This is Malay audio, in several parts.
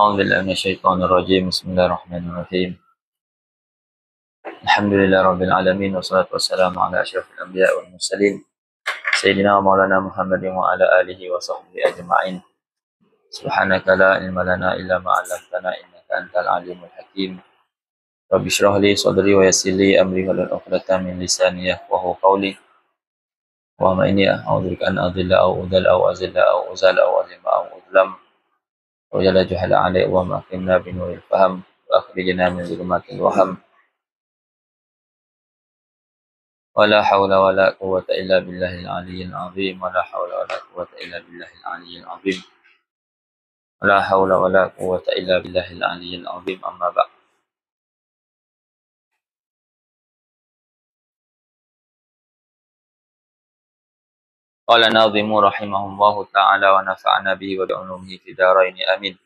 أعوذ بالله من الشيطان الرجيم. بسم الله الرحمن الرحيم. الحمد لله رب العالمين والصلاة والسلام على أشرف الأنبياء والمرسلين سيدنا ومولانا محمد وعلى آله وصحبه أجمعين. سبحانك لا علم لنا إلا ما علمتنا إنك أنت العليم الحكيم. رب اشرح لي صدري ويسر لي أمري واحلل عقدة من لساني يفقهوا قولي. وما إني أعوذ بك أن أضل أو أضل أو أزل أو أزال أو أظلم أو أظلم وجل جهل علي وما أكرمنا بنور الفهم وأخرجنا من ظلمات الوهم ولا حول ولا قوة إلا بالله العلي العظيم ولا حول ولا قوة إلا بالله العلي العظيم ولا حول ولا قوة إلا بالله العلي العظيم. أما بعد. قال الناظم رحمه الله تعالى ونفعنا به وبعلومه في دارين آمين.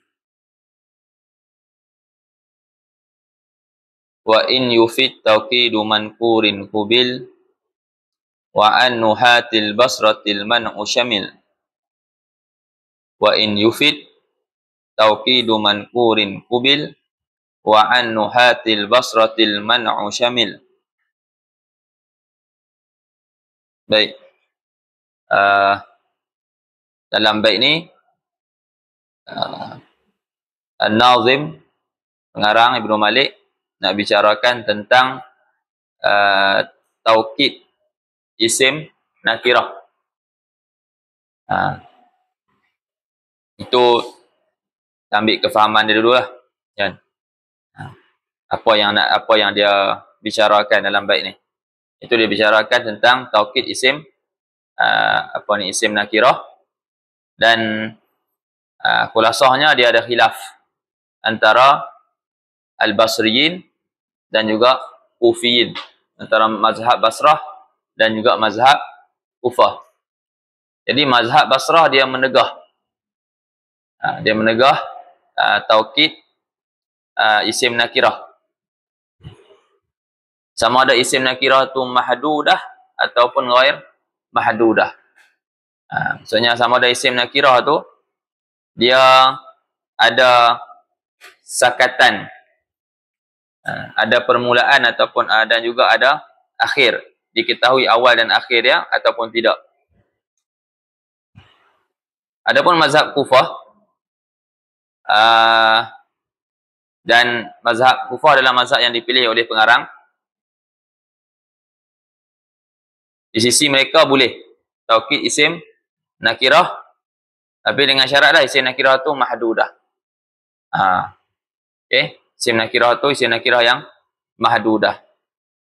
وإن يفد توكيد منكور قبل وعن نهاة البصرة المنع شمل. وإن يفد توكيد منكور قبل وعن نهاة البصرة المنع شمل. Baik. Dalam bait ni An-Nazim pengarang Ibnu Malik nak bicarakan tentang taukid isim nakirah. Itu ambil kefahaman dia dulu lah, kan? Apa yang dia bicarakan dalam bait ni. Itu dia bicarakan tentang taukid isim isim nakirah, dan khulasahnya dia ada khilaf antara al-Basriyin dan juga Kufiyin, antara mazhab Basrah dan juga mazhab Kufah. Jadi mazhab Basrah dia menegah taukid isim nakirah. Sama ada isim nakirah tu mahdudah ataupun ghair mahdudah. Maksudnya sama ada isim nakirah tu dia ada sakatan, ada permulaan ataupun dan juga ada akhir, diketahui awal dan akhir dia ataupun tidak. Adapun mazhab Kufah, dan mazhab Kufah adalah mazhab yang dipilih oleh pengarang. Di sisi mereka boleh taukid isim nakirah, tapi dengan syarat lah isim nakirah tu mahdudah. Okay. Isim nakirah tu isim nakirah yang mahdudah,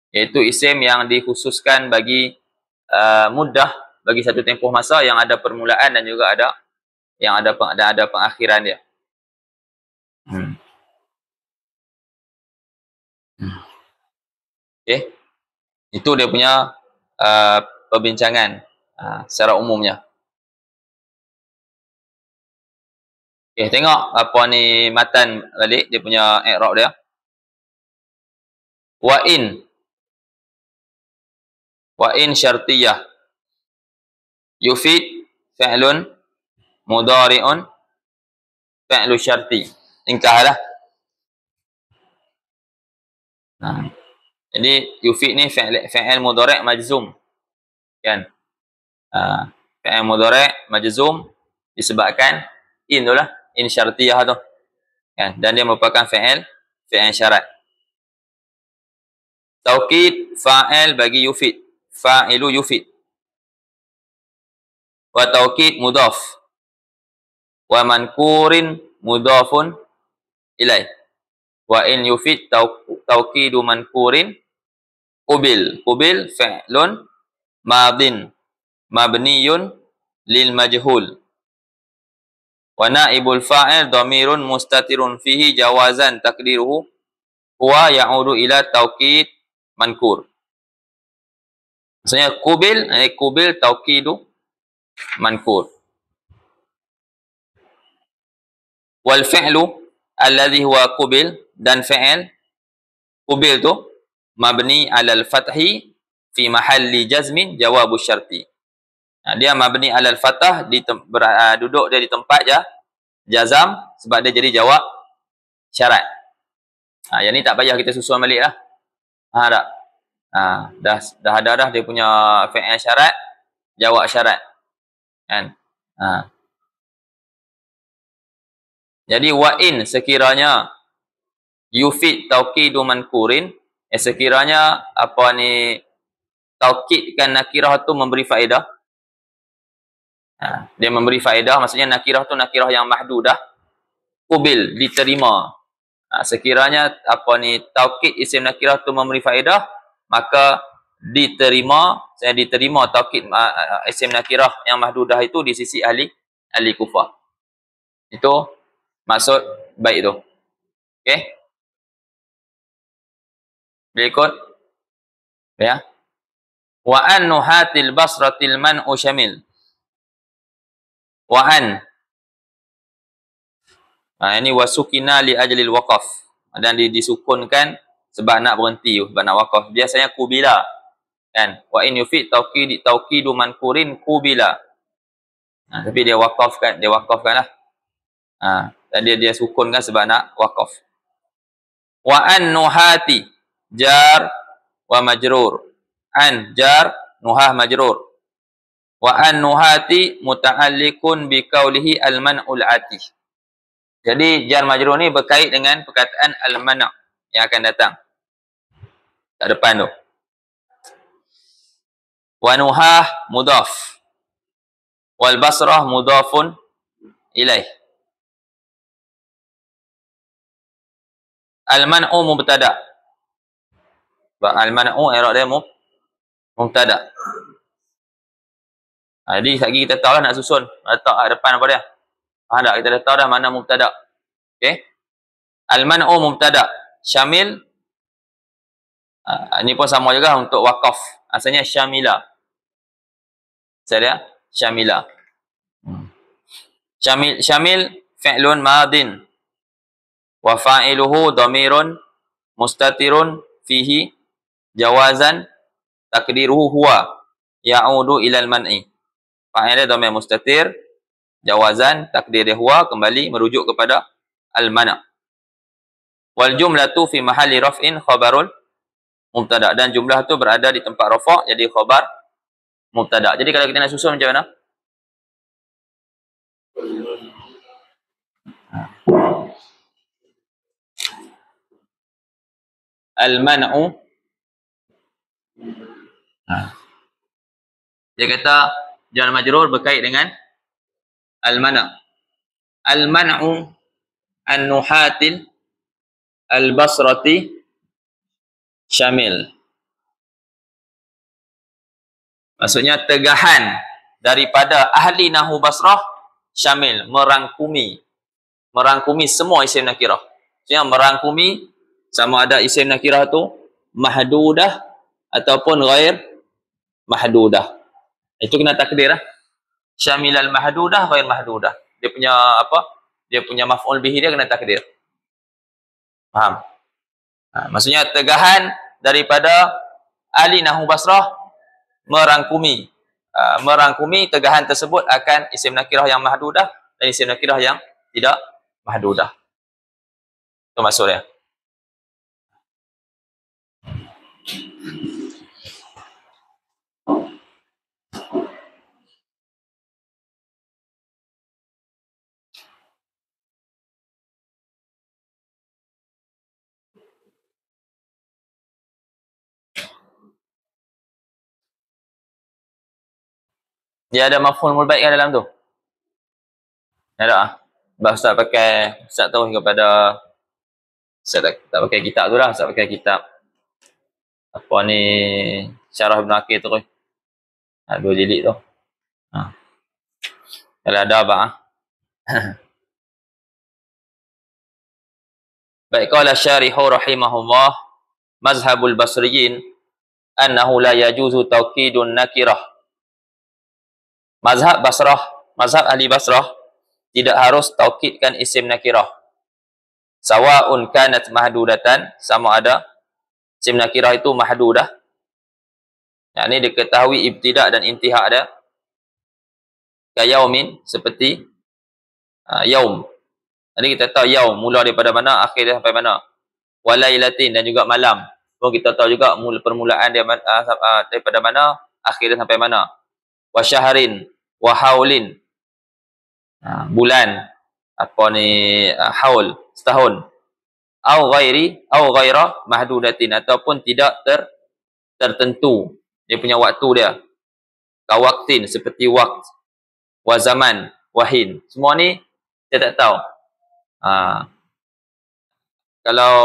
iaitu isim yang dikhususkan bagi muddah, bagi satu tempoh masa yang ada permulaan dan juga ada pengakhiran dia. Okay. Itu dia punya perbincangan secara umumnya. Okay, tengok apa ni matan balik dia punya i'rab dia. Wa in syartiyah yufid fi'lun mudhari'un fi'lu syarti. Ingkahlah. Jadi yufid ni fi'il mudhari' majzum, kan? Fi'il mudhari' majzum disebabkan in tu lah, in syartiyah tu, kan? Dan dia merupakan fi'il syarat. Taukid fa'il bagi yufid, fa'ilu yufid. Wa taukid mudhaf wa mankurin mudhafun ilaih. Wa in yufid taukidu mankurin qubil fi'lun madin mabniyun lil majhul wa naibul fa'il dhamirun mustatirun fihi jawazan takdiruhu huwa ya'udu ila taukid mankur. Maksudnya qubil taukidu mankur. Wal fi'lu alladhi huwa qubil, dan fi'il qubil tu mabni alal fathi fi mahalli jazmin jawabu syarti. Dia mabni alal fathah, duduk dia di tempat jazam sebab dia jadi jawab syarat. Yang ni tak payah kita susun balik lah. Tak? Dah ada dah dia punya fi'il syarat, jawab syarat. Kan? Jadi wa in sekiranya yufid tauqidu mankurin, sekiranya apa ni taukidkan nakirah tu memberi faedah. Dia memberi faedah, maksudnya nakirah tu nakirah yang mahdudah, kubil, diterima. Sekiranya apa ni taukid isim nakirah tu memberi faedah, maka diterima taukid isim nakirah yang mahdudah itu di sisi ahli kufah. Itu maksud baik tu. Okey? Berikut ya. Wa an nuhatil basratil man'u syamil. Wa an. Ini wasukina li ajlil waqaf. Dan disukunkan sebab nak berhenti, sebab nak waqaf. Biasanya kubila. Kan? Wa in yufid tauqidu mankurin kubila. Tapi dia waqafkan lah. Dan dia sukunkan sebab nak waqaf. Wa an nuhati jar wa majrur. An jar, nuhah majrur. Wa an nuhati muta'alliqun bi qawlihi al-man'ul atih. Jadi jar majrur ni berkait dengan perkataan al-man' yang akan datang kat depan tu. Wa nuhah mudhaf. Wal basrah mudhafun ilaih. Al-man'u mubtada'. Al-man'u i'rab dia mubtada'. Jadi lagi kita tahu lah nak susun letak kat depan apa dia. Tak, kita dah tahu dah mana mubtada'. Okey. Al-man'u mubtada'. Syamil. Ini pun sama juga untuk waqaf. Asalnya syamila. Saya syamila. Syamil fi'lun madin. Wa fa'iluhu dhamirun mustatirun fihi jawazan takdiruhu huwa ya'udu ilal man'i. Fa'ilnya dhamir mustatir, jawazan takdir dia huwa, kembali merujuk kepada al-mana'. Wal jumlatu fi mahalli raf'in khabarul mubtada', dan jumlah tu berada di tempat rafa', jadi khabar mubtada'. Jadi kalau kita nak susun macam mana? Al-man'u. Dia kata jar majrur berkait dengan al-mana'. Al-man'u an-nuhatil al-basrati syamil. Maksudnya tegahan daripada ahli nahu Basrah syamil, merangkumi semua isim nakirah. Maksudnya merangkumi sama ada isim nakirah tu mahdudah ataupun ghair mahdudah. Itu kena takdir lah. Syamilal mahdudah ghair mahdudah. Dia punya apa? Dia punya maf'ul bihi dia kena takdir. Faham? Maksudnya tegahan daripada ahli nahu Basrah merangkumi tegahan tersebut akan isim nakirah yang mahdudah dan isim nakirah yang tidak mahdudah. Itu maksudnya. Dia ada maf'ul mulbaik kan dalam tu? Ada. Ustaz tahu kepada Ustaz tak pakai kitab tu lah, Ustaz pakai kitab apa ni Syarah Ibn Aqil tu. 2 jilid tu. Kalau ada apa? Baik, qala syarihu rahimahullah, mazhabul basriyin annahu la yajuzu tawkidun nakirah. Mazhab ahli Basrah tidak harus taukidkan isim nakirah. Sawa'un kanat mahdudatan, sama ada isim nakirah itu mahdudah. Yang ini diketahui ibtida' dan intihak dia. Kayaumin, seperti yaum. Jadi kita tahu yaum mula daripada mana, akhir dia sampai mana. Walailatin dan juga malam. So kita tahu juga permulaan dia daripada mana, akhir dia sampai mana. Wa syahrin, wa haulin. Bulan apa ni, haul setahun. Au ghaira mahdudatin, ataupun tidak tertentu dia punya waktu dia. Kawaktin, seperti wakt, wa zaman, wahin. Semua ni kita tak tahu. Kalau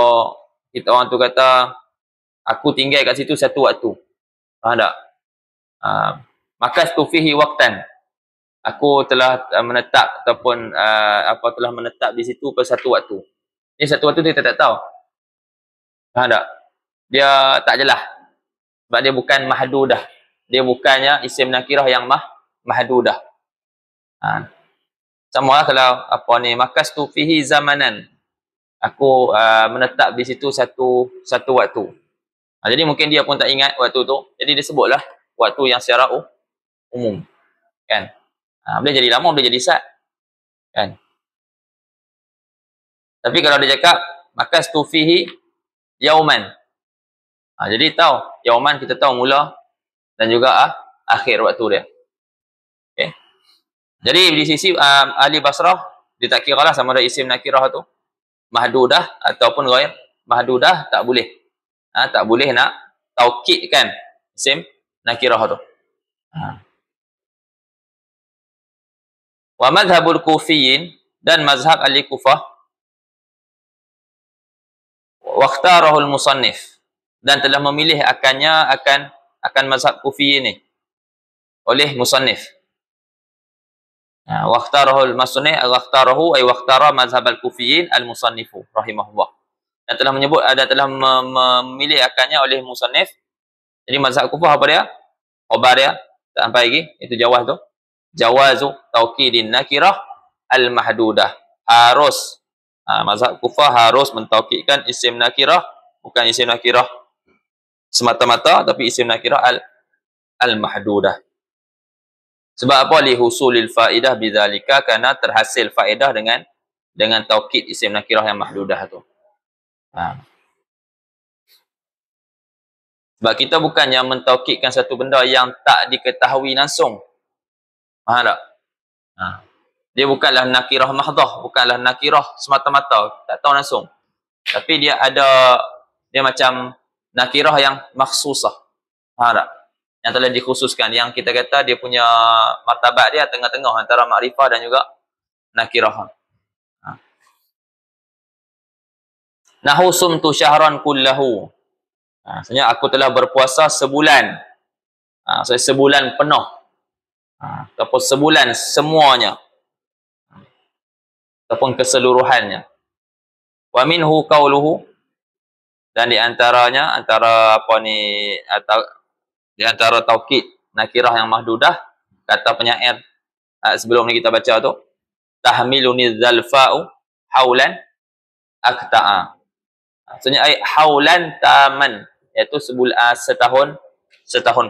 kita orang tu kata aku tinggal kat situ satu waktu, faham tak? Maka fihi waktan, aku telah menetap ataupun telah menetap di situ pada satu waktu. Ini satu waktu kita tak tahu, faham tak? Dia tak jelas sebab dia bukan mahdudah, dia bukannya isim nakirah yang mahdudah. Sama lah kalau apa ni, makastu fihi zamanan, aku menetap di situ satu waktu. Jadi mungkin dia pun tak ingat waktu tu, jadi dia sebutlah waktu yang secara umum, kan? Boleh jadi lama, boleh jadi sat, kan? Tapi kalau dia cakap makastu fihi yauman, jadi tahu yauman, kita tahu mula dan juga akhir waktu dia. Okay. Jadi di sisi ahli Basrah, dia tak kira lah sama ada isim nakirah tu mahdudah ataupun ghair mahdudah, tak boleh. Tak boleh nak taukidkan isim nakirah tu. Wa madhhabul kufiyin, dan mazhab ahli Kufah, waqtarahul musannif, dan telah memilih akan mazhab kufiyin ni oleh musannif. Waqtarahul musannif, waqtarahu ay waqtara mazhab al-kufiyin al-musannifu rahimahullah. Dan telah menyebut, telah memilih akannya oleh musannif. Jadi mazhab Kufah apa dia? Khabar dia, tak sampai lagi, itu jawaz tu. Jawazu taukidin nakirah al-mahdudah. Harus, mazhab Kufah harus mentaukidkan isim nakirah, bukan isim nakirah semata-mata, tapi isim nakirah al-mahdudah. Sebab apa? Li husulil faedah bidzalika, kerana terhasil faedah dengan taukid isim nakirah yang mahdudah tu. Sebab kita bukannya mentaukidkan satu benda yang tak diketahui langsung. Faham tak? Dia bukanlah nakirah mahdah, bukanlah nakirah semata-mata, tak tahu langsung. Tapi dia macam nakirah yang makhsusah. Faham tak? Yang telah dikhususkan, yang kita kata dia punya martabat dia tengah-tengah antara makrifah dan juga nakirah. Nahu sumtu syahran kullahu. Maksudnya aku telah berpuasa sebulan. Sebulan penuh. Ataupun sebulan semuanya. Ataupun keseluruhannya. Wa minhu qauluhu, dan di antaranya, di antara taukid nakirah yang mahdudah, kata penyair sebelum ni kita baca tu, tahmiluni zalfa'u haulan akta'a. Maksudnya haulan taman, iaitu setahun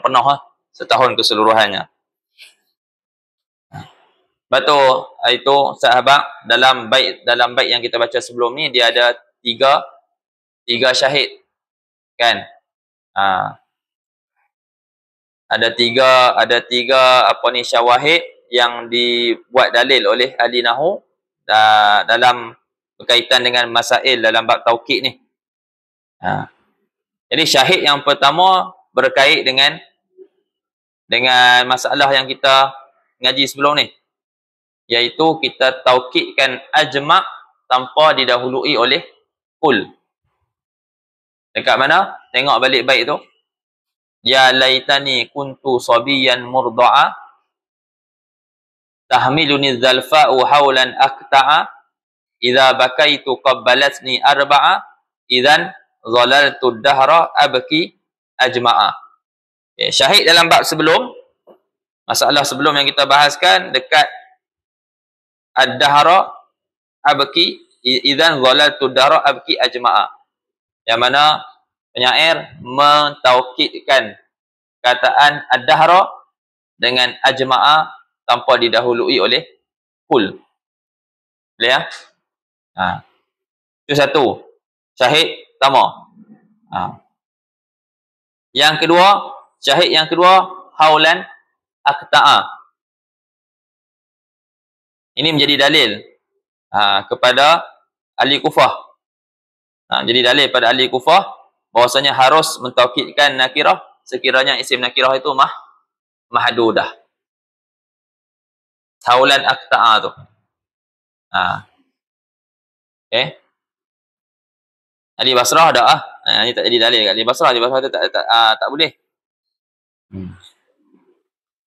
penuh, setahun keseluruhannya. Betul, itu sahabat dalam bait yang kita baca sebelum ni, dia ada tiga syahid, kan? Ada tiga syawahid yang dibuat dalil oleh ahli nahwu dalam berkaitan dengan masail dalam bab taukid ni. Jadi syahid yang pertama berkait dengan masalah yang kita ngaji sebelum ni, iaitu kita taukidkan ajma' tanpa didahului oleh kul. Dekat mana? Tengok balik bait tu. Ya laitani kuntu sabiyan murda'a, tahmiluni zalfa'u haulan akta'a, idza bakaitu qabbalatni arba'a, idzan zalaltu dahra abki ajma'a. Syahid dalam bab sebelum, masalah sebelum yang kita bahaskan, dekat ad-dahra abki, idzan zalaltu dahra abki ajma'a, yang mana penyair mentaukidkan kataan ad-dahra dengan ajma'a tanpa didahului oleh kul. Boleh ya? Ha. Itu satu. Syahid pertama. Ha. Yang kedua, syahid yang kedua, haulan aqta'a. Ini menjadi dalil kepada ahli Kufah. Jadi dalil pada ahli Kufah bahwasanya harus mentaukidkan nakirah sekiranya isim nakirah itu mahdudah. Haulan aqta'a tu. Okay. Ahli Basrah dah ini tak jadi dalil kat ahli Basrah. Ahli Basrah tu tak boleh.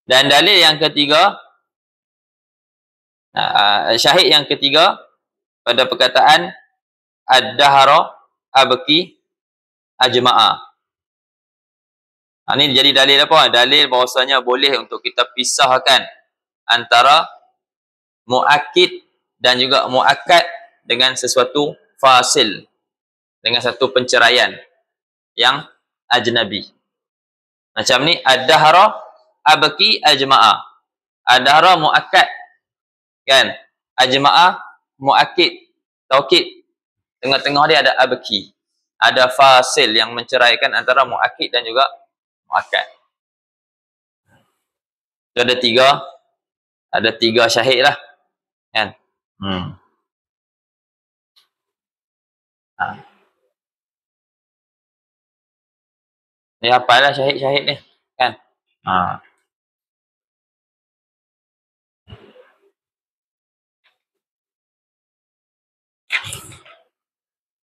Dan dalil yang ketiga, syahid yang ketiga pada perkataan ad-dahra abki ajma'a. Ini jadi dalil apa? Dalil bahawasanya boleh untuk kita pisahkan antara muakkid dan juga muakkad dengan sesuatu fasil, dengan satu penceraian yang ajnabi. Macam ni, ad-dahra abki ajma'a. Ad-dahra muakkad kan, ajma'a muakkid, taukid. Tengah-tengah dia ada abki, ada fasil yang menceraikan antara muakkid dan juga muakkad. So, ada tiga syahid lah kan. Ni apalah syahid-syahid ni kan.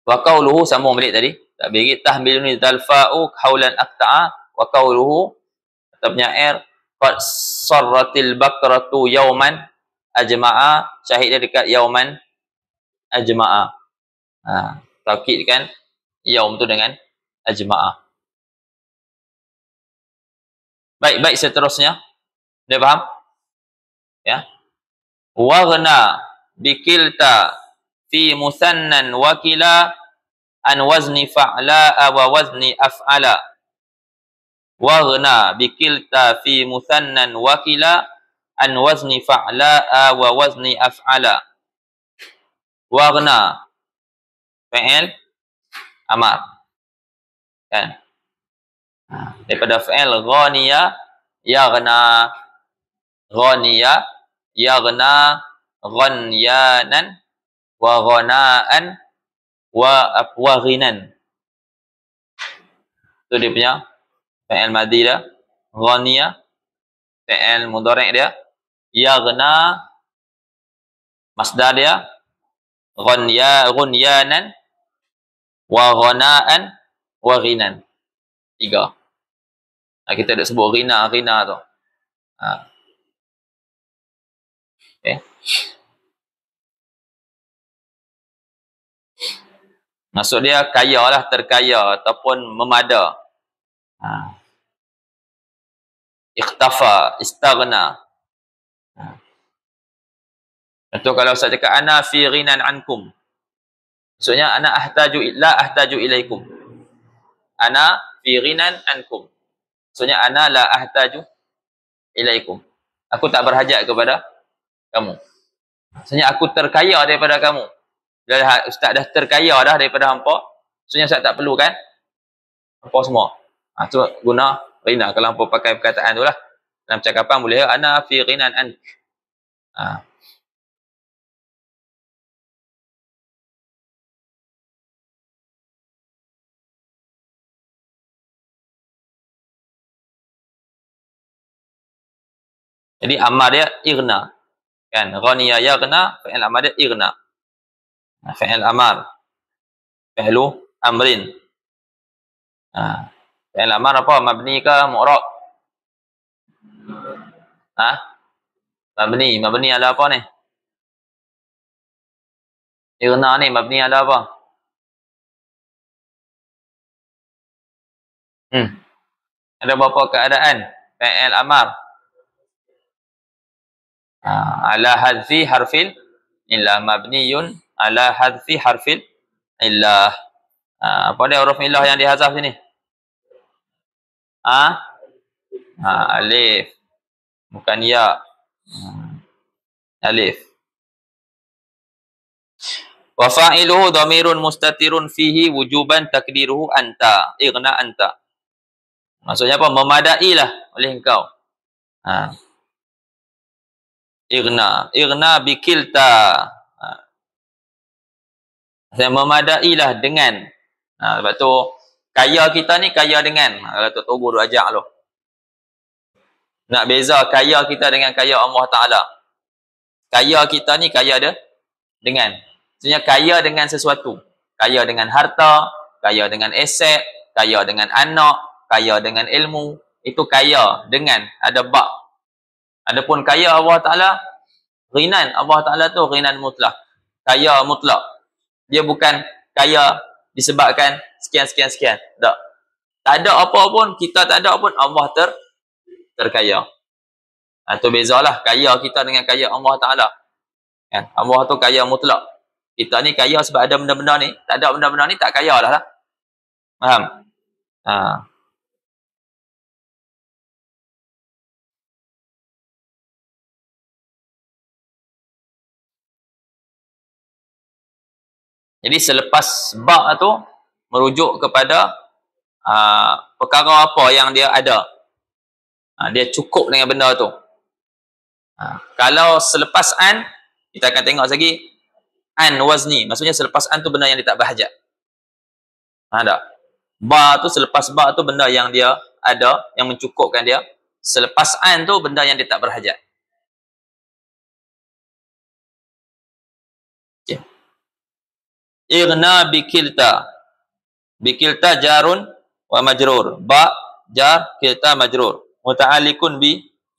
Wa qawluhu, sambung balik tadi tak bagi tahmiluni dalfa'u haulan aqta'a. Wa qawluhu tetapnya air qad sarratil bakratu yauman ajma'a. Syahid dia dekat yauman ajma'a. Taukidkan yaum tu dengan ajma'a. Baik, seterusnya dia faham ya. Waghna bikilta fi musannan wakila an wazni fa'la'a wa wazni af'ala. Waghna bikilta fi musannan wakila an wazni fa'la'a wa wazni af'ala. Waghna fi'il amar kan, daripada fi'il ghaniya yaghna, ghaniya yaghna, ghanyanan wa ghanaan wa ghinan. Tu dia punya fi'il madhi dia. Ghaniya fi'il mudhari' dia, yaghna masdar dia, ghunyanan wa ghanaan wa ghinan. Tiga. Kita dah sebut ghina tu. Okay. Maksud dia kaya lah, terkaya ataupun memada. Ikhtafa, istaghna. Itu kalau saya cakap ana fi ghinan ankum, maksudnya ana ahtaju ilaikum. Ana fi ghinan ankum, maksudnya ana la ahtaju ilaikum. Aku tak berhajat kepada kamu. Maksudnya aku terkaya daripada kamu. Ustaz dah terkaya dah daripada hampa, maksudnya ustaz tak perlu kan hampa semua. Tu guna ghina. Kalau hampa pakai perkataan tu lah dalam percakapan boleh ana fi ghinan ank. Jadi amar dia ighna kan, ghaniya yaghna, fi'il amar dia ighna. Fi'il amar, fi'lu amrin. Fi'il amar apa? Mabni ke mu'rab? Mabni ada apa ni? Ighna ni mabni ada apa? Ada berapa keadaan fi'il amar? Ala hadfi harfil illah, mabniyun ala hadfi harfil illah. Apa dia huruf illah yang dihazaf sini? Alif, bukan ya. Alif. Wa fa'iluhu dhamirun mustatirun fihi wujuban takdiruhu anta. Ighna anta. Maksudnya apa? Memadailah oleh engkau. Ha. Ighna bikilta. Ha. Maksudnya memadailah dengan. Ha, sebab tu kaya kita ni kaya dengan. Kalau Tok Togo duk ajak lu. Nak beza kaya kita dengan kaya Allah Ta'ala. Kaya kita ni kaya dia dengan. Maksudnya kaya dengan sesuatu. Kaya dengan harta, kaya dengan aset, kaya dengan anak, kaya dengan ilmu. Itu kaya dengan ada bak. Adapun kaya Allah Ta'ala, ghinan Allah Ta'ala tu ghinan mutlak. Kaya mutlak. Dia bukan kaya disebabkan sekian. Tak. Tak ada apa pun, kita tak ada pun, Allah terkaya. Itu bezalah kaya kita dengan kaya Allah Ta'ala. Kan? Allah tu kaya mutlak. Kita ni kaya sebab ada benda-benda ni. Tak ada benda-benda ni, tak kaya lah. Faham? Ha. Jadi selepas bak tu, merujuk kepada perkara apa yang dia ada. Dia cukup dengan benda tu. Kalau selepas an, kita akan tengok lagi an wazni, maksudnya selepas an tu benda yang dia tak berhajat. Tak? Ba tu selepas ba tu benda yang dia ada, yang mencukupkan dia. Selepas an tu benda yang dia tak berhajat. Okay. Ighna bikilta. Bikilta jarun wa majrur. Ba jar, kilta majrur. Muta'alliqun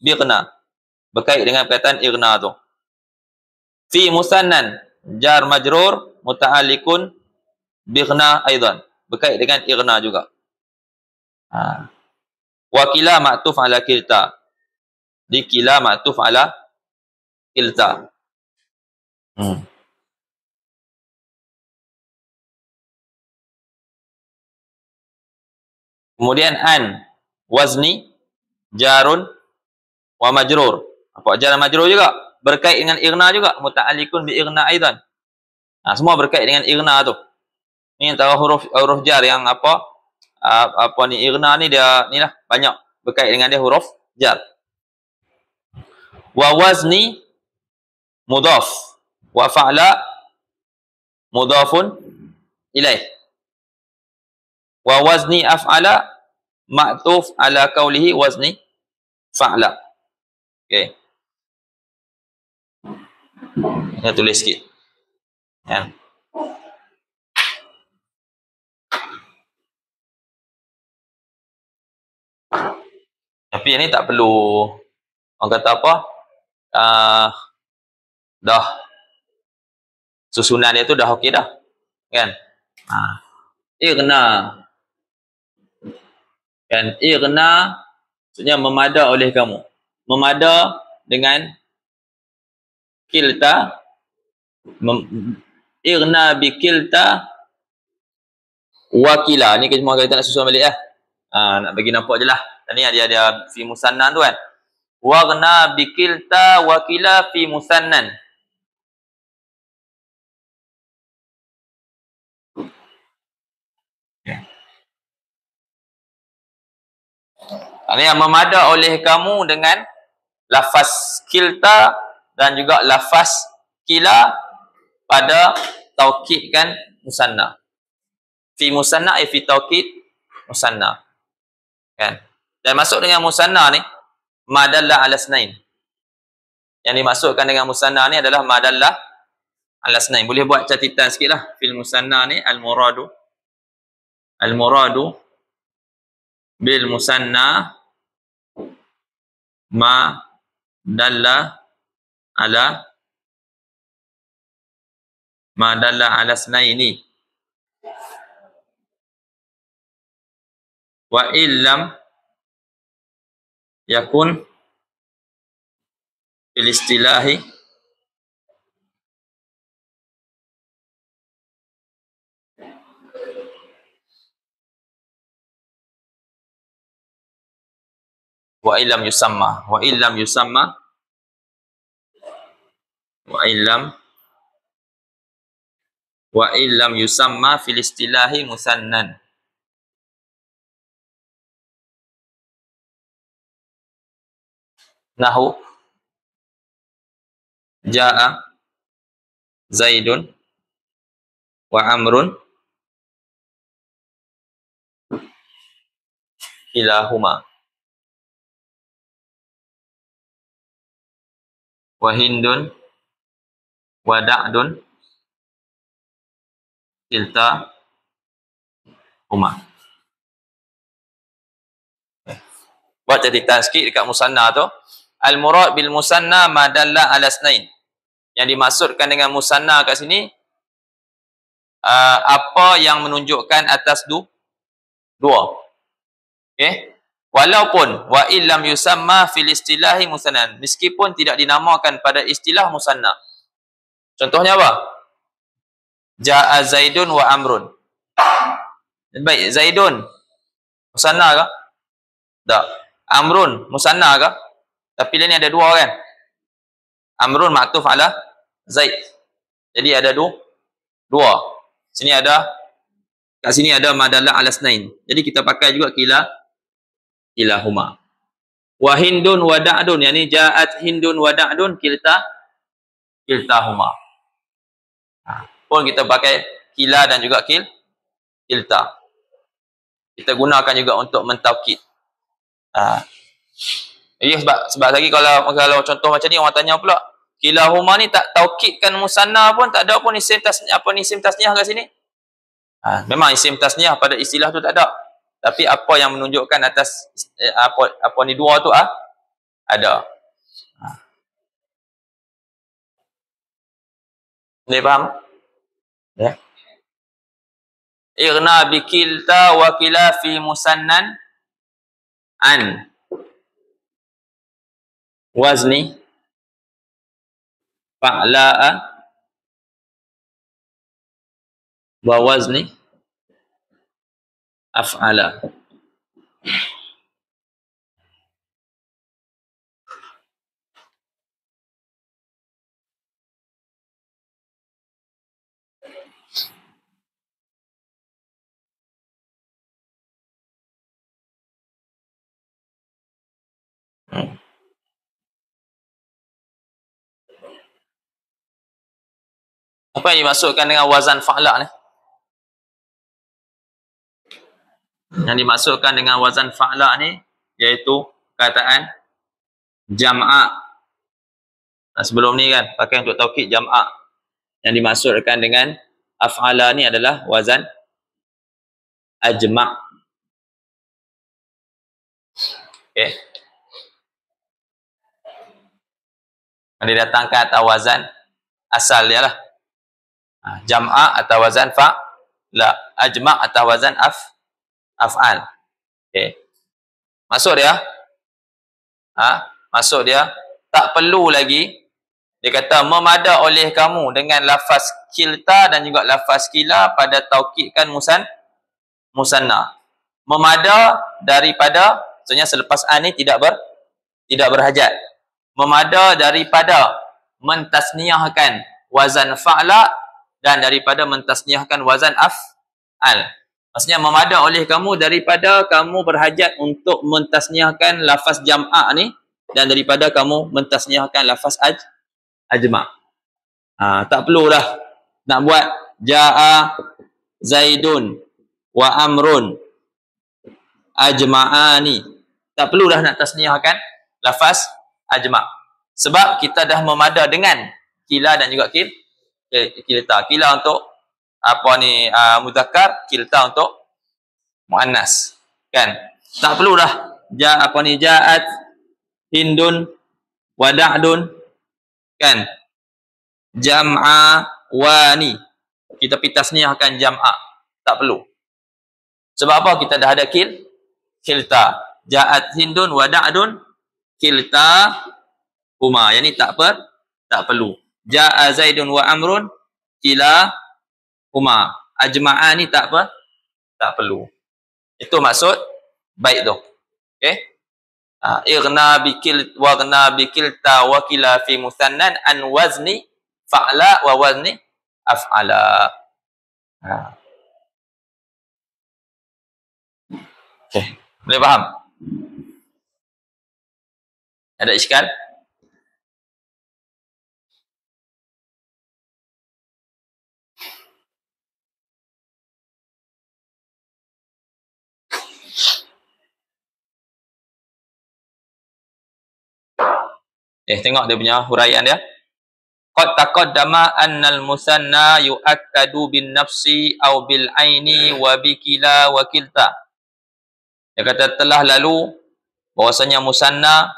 bighna. Berkait dengan perkataan ighna tu. Fi musannan jar majrur muta'alliqun bighna aidan. Berkait dengan ighna juga. Wa kila ma'tuf ala kilta. Di kila ma'tuf ala kilta. Kemudian an wazni jarun wa majrur. Apa jar majrur juga berkait dengan ighna juga, muta'alliqun bi ighna aidan. Semua berkait dengan ighna tu. Ni antara huruf jar yang apa ni ighna ni dia ni lah banyak berkait dengan dia huruf jar. Wa wazni mudhaf wa fa'la mudhafun ilaih. Wa wazni af'ala ma'tuf ala qawlihi wazni fa'la. Okey. Saya tulis sikit. Ya. Tapi yang ni tak perlu orang kata apa? Dah susunan dia tu dah okey dah. Kan? Ighna. Kan? Ighna maksudnya memada oleh kamu. Memada dengan kilta. Ighna bi kilta wakila. Ni semua kita nak susun balik lah. Nak bagi nampak je lah. Tadi dia fi musannan tu kan. Waghna bi kilta wakila fi musannan. Ini yang memada oleh kamu dengan lafaz kilta dan juga lafaz kila pada taukidkan musanna. Fi musanna fi taukid musanna. Kan? Dan masuk dengan musanna ni madalla ala snain. Yang dimaksudkan dengan musanna ni adalah madalla ala snain. Boleh buat catatan sikitlah. Fil musanna ni al-muradu bil musanna ma dalla ala snaini wa illam yakun fil istilahi wa illam wa illam yusamma fil istilahi musannan. Nahu jaa Zaidun wa Amrun kilahuma wa Hindun wa Da'dun kilta huma. Buat catatan sikit dekat musanna tu. Al-murad bil musanna ma dalla ala isnain. Yang dimaksudkan dengan musanna kat sini apa yang menunjukkan atas dua. Okey. Walaupun wa illam yusamma fil istilahi musannan, meskipun tidak dinamakan pada istilah musanna. Contohnya apa? Jaa Zaidun wa Amrun. Baik, Zaidun musanna ke? Tak. Amrun musanna ke? Tapi dia ni ada dua kan? Amrun ma'tuf ala Zaid. Jadi ada dua. Sini ada, kat sini ada madalla ala snain. Jadi kita pakai juga kilahuma. Wa Hindun wa Da'dun, yakni ja'at Hindun wa Da'dun kiltahuma. Pun kita pakai kila dan juga kilta. Kita gunakan juga untuk mentaukid. Ya, sebab lagi kalau contoh macam ni orang tanya pula, kilahuma ni tak taukidkan musanna pun, tak ada pun isim tasniah kat sini. Memang isim tasniah pada istilah tu tak ada. Tapi apa yang menunjukkan atas apa ni dua tu ada. Ni faham? Ya. Ighna bi kilta wa kila fi musannan an wazni fa'la'a wa wazni af'ala. Apa yang dimaksudkan dengan wazan fa'la ni? Yang dimaksudkan dengan wazan fa'la ni iaitu kataan jam'a. Sebelum ni kan pakai untuk taukid jam'a. Yang dimaksudkan dengan af'ala ni adalah wazan ajma'. Okey. Yang didatangkan atas wazan asal dia lah. Jam'a atau wazan fa'la, ajma' atau wazan af'al. Okey. Maksud dia tak perlu lagi dia kata memada oleh kamu dengan lafaz kilta dan juga lafaz kila pada taukidkan musanna. Memada daripada, maksudnya selepas an ni tidak berhajat. Memada daripada mentasniahkan wazan fa'la dan daripada mentasniahkan wazan af'al. Maksudnya memada oleh kamu daripada kamu berhajat untuk mentasniahkan lafaz jam'a ni dan daripada kamu mentasniahkan lafaz ajma'. Tak perlulah nak buat ja'a Zaidun wa Amrun ajma'ani. Tak perlulah nak tasniahkan lafaz ajma'. Sebab kita dah memada dengan kila dan juga kilta. Kila untuk muzakkar, kilta untuk muannas. Kan? Tak perlulah ja'at Hindun wa Da'dun, kan? Jam'a wani. Kita tasniahkan jam'a. Tak perlu. Sebab apa? Kita dah ada kilta. Ja'at Hindun wa Da'dun kilta huma. Yang ni tak perlu. Ja'a Zaidun wa Amrun kila huma. Ajma'ani tak perlu. Itu maksud baik tu. Okey? Ighna bikilta wa kila fi musannan an wazni fa'la wa wazni af'ala. Ha. Okey. Boleh faham? Ada iskal? Tengok dia punya huraian dia. Qad taqaddama annal musanna yu'akkadu bin nafsi aw bil aini wa bikila wa kilta. Dia kata telah lalu bahwasanya musanna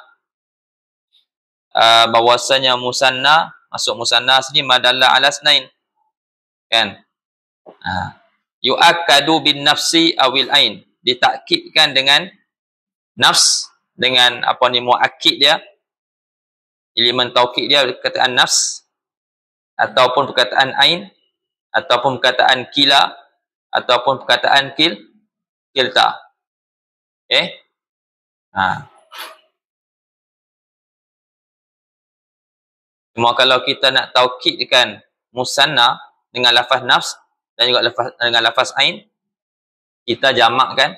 masuk musanna sini madalla ala snain, kan? Yu'akkadu bin nafsi awil ain, ditakkidkan dengan nafs, dengan apa ni muakkid dia, elemen taukid dia perkataan nafs ataupun perkataan ain ataupun perkataan kila ataupun perkataan kilta. Okey? Cuma kalau kita nak taukidkan musanna dengan lafaz nafs dan juga dengan lafaz ain, kita jamakkan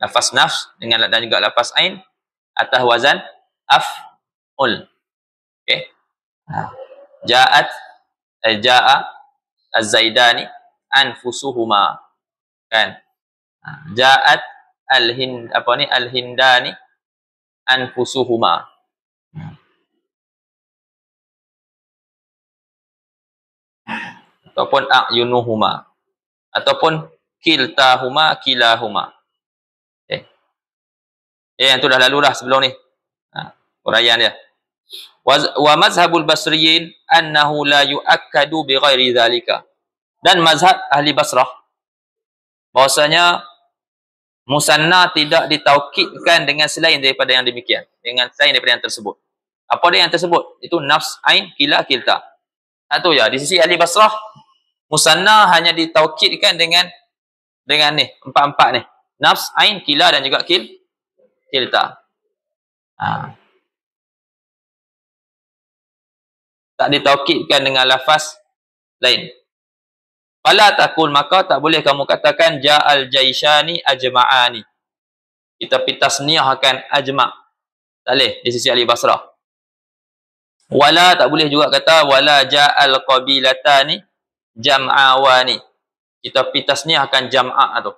lafaz nafs dengan dan juga lafaz ain atas wazan af'ul. Okey? Ja'a az-zaidani anfusuhuma, kan? Ja'at al-hindani anfusuhuma. Ataupun a'yunuhuma ataupun kiltahuma kilahuma. Yang tu dah lalu dah sebelum ni. Huraian dia. Wa mazhabul basriyin annahu la yu'akkadu bi ghairi dhalika. Dan mazhab ahli Basrah bahwasanya musanna tidak ditaukidkan dengan selain daripada yang demikian, dengan selain daripada yang tersebut. Apa dia yang tersebut? Itu nafs, ain, kila, kilta. Itu ya, di sisi ahli Basrah musanna hanya ditaukidkan dengan ni, empat-empat ni. Nafs, ain, kila dan juga kilta. Tak ditaukidkan dengan lafaz lain. Fala takul, maka tak boleh kamu katakan ja'al jaishani ajma'ani. Kita tasniahkan ajma'. Tak boleh di sisi ahli Basrah. Wala, tak boleh juga kata wala ja'al qabilatani jam'awani. Kita tasniahkan jam'a' tu.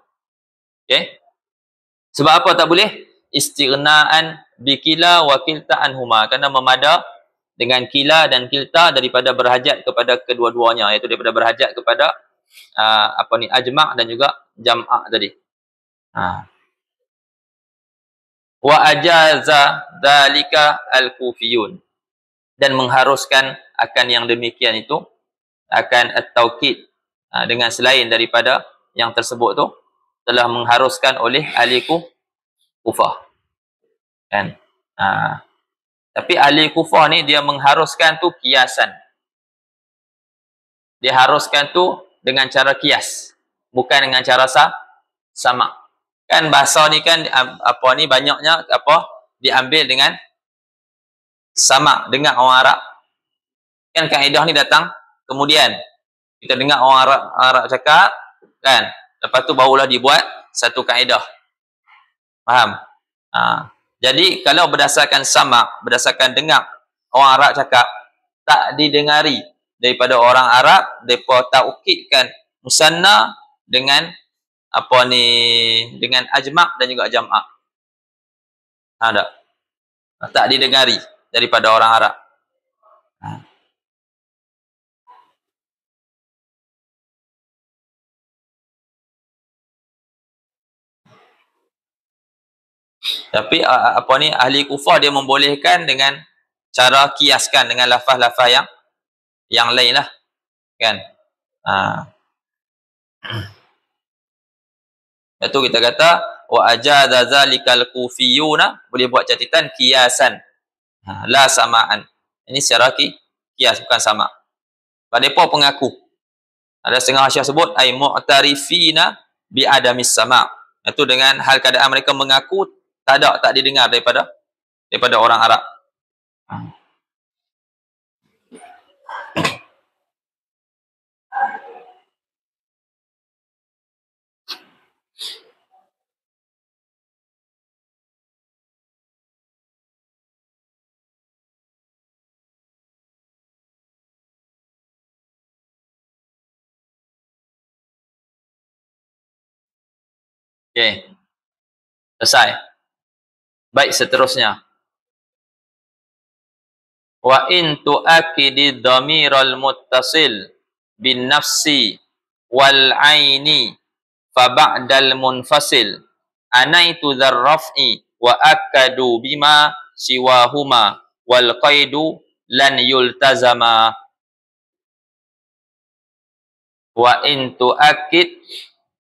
Okey? Sebab apa tak boleh? Istighna'an bikila wa kilta anhuma. Kerana memada dengan kila dan kilta daripada berhajat kepada kedua-duanya, iaitu daripada berhajat kepada ajma' dan juga jam'a' tadi. Wa ajaza dzalika al-kufiyun, dan mengharuskan akan yang demikian itu, akan at-taukid dengan selain daripada yang tersebut tu, telah mengharuskan oleh ahli Kufah, kan? Tapi ahli Kufah ni dia mengharuskan tu kiasan. Dia haruskan tu dengan cara kias, bukan dengan cara sama. Kan bahasa ni kan banyaknya diambil dengan sama, dengar orang Arab. Kan kaedah ni datang kemudian kita dengar orang Arab cakap, kan? Lepas tu barulah dibuat satu kaedah. Faham? Jadi kalau berdasarkan sama, berdasarkan dengar orang Arab cakap, tak didengari daripada orang Arab depa taukidkan musanna dengan dengan ajma' dan juga jam'a'. Tak didengari daripada orang Arab. Tapi ahli Kufah dia membolehkan dengan cara kiaskan dengan lafaz-lafaz yang lain lah, kan? Itu kita kata wa ajaza zalikal kufiyuna, boleh buat catatan kiasan, la samaan. Ini secara kias, bukan sama. Mereka pengaku, ada setengah Syiah sebut ai mu'tarifina bi adamis sama'. Itu dengan hal keadaan mereka mengaku tak didengar daripada orang Arab. Okey. Selesai. Baik, seterusnya. Wa in tu'akidi dhamiral muttasil bin nafsi wal aini fa ba'dal munfasil anaitu dzarraf'i wa akadu bima siwahuma wal qaidu lan yultazama. Wa in tu'akid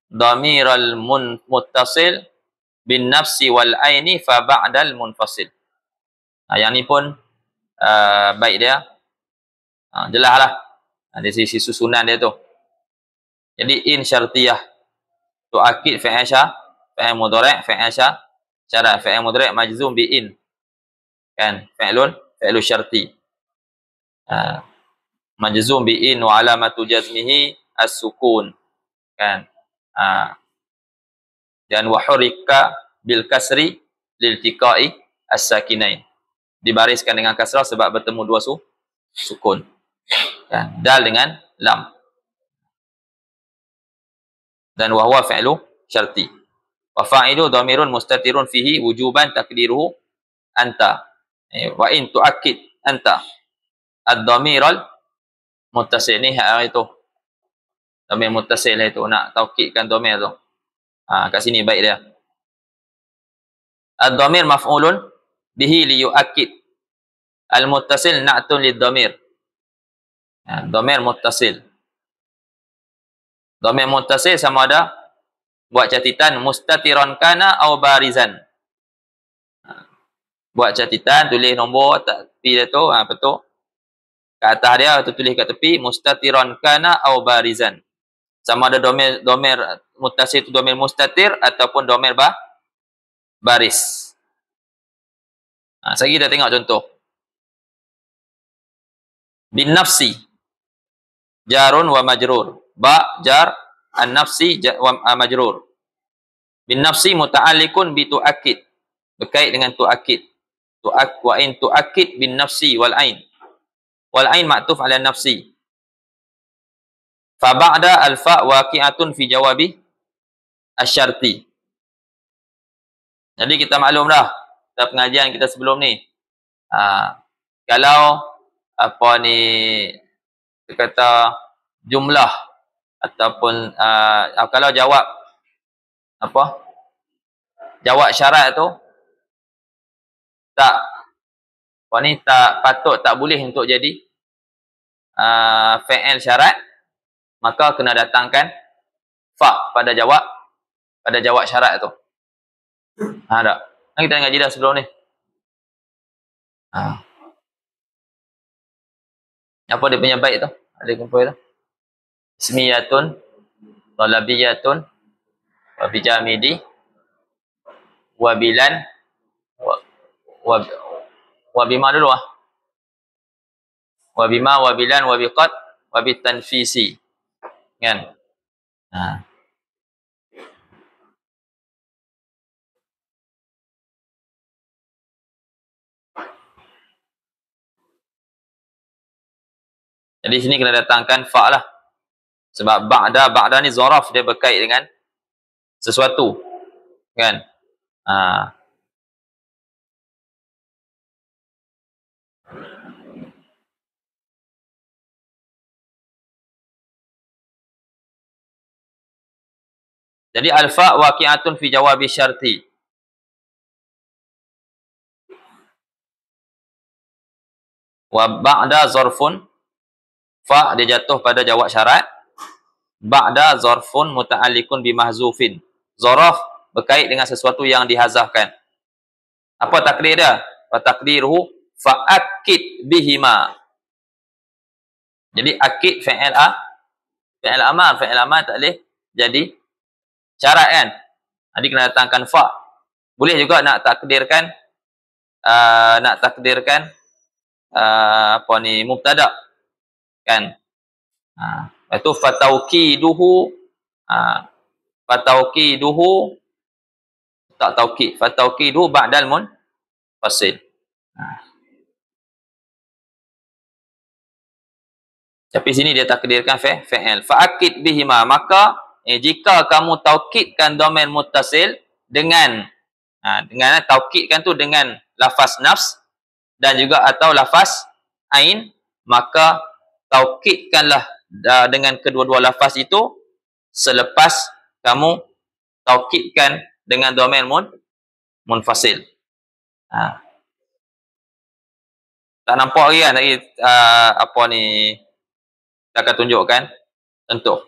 dhamiral muttasil bin nafsi wal aini fa ba'dal munfasil. Yang ni pun baik dia. Jelas lah. Dari sisi susunan dia tu. Jadi in syartiyah. Tu'akid fi'il syah, fi'il mudhari', fi'il syah, syarat fi'il mudhari' majzum bi in. Kan? Fi'lun syarti. Majzum bi in wa alamatu jazmihi as-sukun. Kan? Dan wa hurika bil kasri liltiqa'i as-sakinain. Dibariskan dengan kasrah sebab bertemu dua sukun. Kan? Dal dengan lam. Dan wa huwa fi'lu syarti. Wa fa'ilu dhamirun mustatirun fihi wujuban takdiruhu anta. Wa in tu'akkid anta ad-dhamiral muttasil. Ni itu. Dhamir muttasil itu nak taukidkan dhamir tu. Kat sini baik dia. Ad-dhamir maf'ulun bihi li yu'akkid. Al-muttasil na'tun lid-dhamir. Dhamir muttasil. Dhamir muttasil sama ada buat catatan mustatiran kana atau barizan. Buat catatan, tulis nombor tepi dia tu, betul. Kat atas dia tu tulis kat tepi mustatiran kana atau barizan. Sama ada dhamir muttasil tu dhamir mustatir ataupun dhamir baris. Sekali dah tengok contoh. Bin nafsi jarun wa majrur. Ba jar an-nafsi wa majrur. Bin nafsi muta'alliqun bi tu'akkid. Berkait dengan tu'akkid. Wa in tu'akkid bin nafsi wal ain. Wal ain ma'tuf 'ala nafsi. Fa ba'da al-fa' waqi'atun fi jawabi asy-syarti. Jadi kita maklum dah dalam pengajian kita sebelum ni. Kalau apa ni kita kata jumlah ataupun kalau jawab syarat tu tak patut, tak boleh untuk jadi fi'il syarat, maka kena datangkan fa pada jawab syarat tu. Tak. Kan kita ngaji dah sebelum ni. Apa dia punya bait tu? Ada kumpul tu. Ismiyatun talabiyatun wa bijamidi wa bilan wa bima dulu wa bima wa bilan wa biqat wa bitanfisi. Kan? Jadi sini kena datangkan fa lah. Sebab ba'da ni zaraf, dia berkait dengan sesuatu. Kan? Jadi alfa waqi'atun fi jawabi syarti. Wa ba'da zarfun, fa dia jatuh pada jawab syarat. Ba'da zarfun muta'alliqun bi mahzufin. Zaraf berkait dengan sesuatu yang dihazafkan. Apa takdir dia? Wa takdiruhu fa'akid bihima. Jadi akid fi'il amar tak boleh jadi syarat kan? Jadi kena datangkan fa. Boleh juga nak takdirkan mubtada. Kan? Itu fatauqiduhu tak taukid, fatauqiduhu ba'dal munfasil. Tapi sini dia takdirkan fi'il. Fa'akid bihima, maka jika kamu taukidkan domair muttasil dengan taukidkan tu dengan lafaz nafs dan juga atau lafaz ain, maka taukidkanlah dengan kedua-dua lafaz itu selepas kamu taukidkan dengan domair munfasil. Tak nampak lagi kan tadi apa ni saya akan tunjukkan contoh.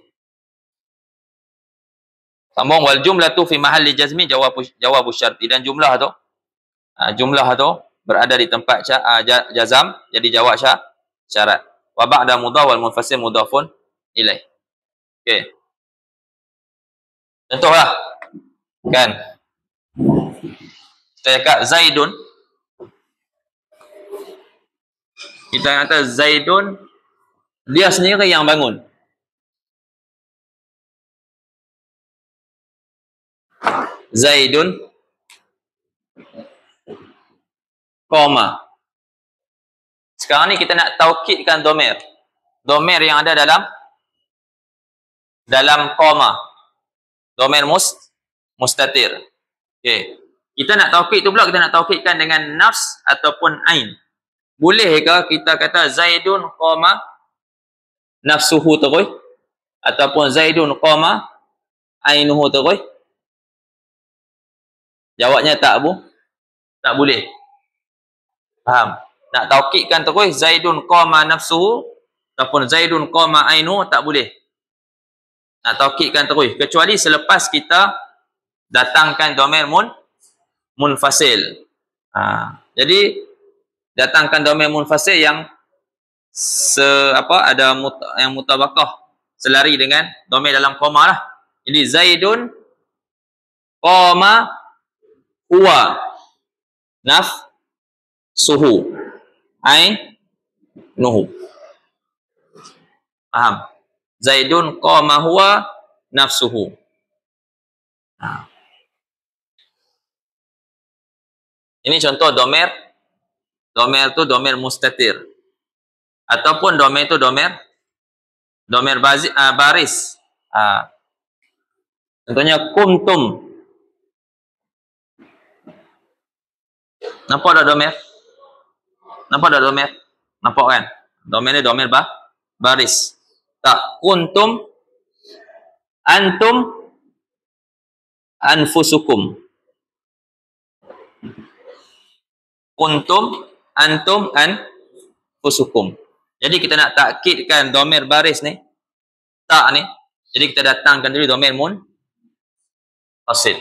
Sambung, wal jumlatu fi mahalli jazmi jawab syarti, dan jumlah tu berada di tempat jazam, jadi jawab syarat. Wa ba'da mudhaf wal munfasil mudhafun ilaih. Okey. Contohlah. Kan? Kita cakap Zaidun. Kita kata Zaidun, dia sendiri yang bangun. Zaidun koma. Sekarang ni kita nak taukidkan domair yang ada dalam koma, domair mustatir. Okey. Kita nak taukid tu pula, kita nak taukidkan dengan nafs ataupun ain. Bolehkah kita kata Zaidun koma nafsuhu terus, ataupun Zaidun koma ainuhu terus? Jawabnya tak boleh. Faham? Nak taukidkan terus Zaidun qama nafsuhu ataupun Zaidun qama ainu, tak boleh. Nak taukidkan terus kecuali selepas kita datangkan domair munfasil. Jadi datangkan domair munfasil yang ada yang mutabaqah, selari dengan domair dalam koma lah. Jadi Zaidun qama huwa nafsuhu ainuhu. Paham? Zaidun qama huwa nafsuhu. Ini contoh domair tu domair mustatir, ataupun domair tu domair baris. Contohnya kuntum. Nampak tak domair? Nampak kan? Domair ni domair baris. Tak, kuntum, antum, anfusukum. Kuntum, antum, anfusukum. Jadi kita nak takkidkan domair baris ni, tak ni. Jadi kita datangkan dulu domair munfasil.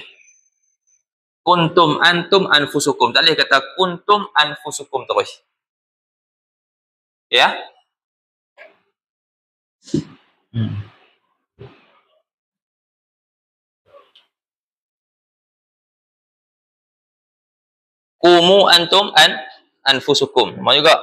Kuntum, antum, anfusukum. Tak boleh kata kuntum, anfusukum terus. Ya? Kumu, antum, anfusukum. Mau juga?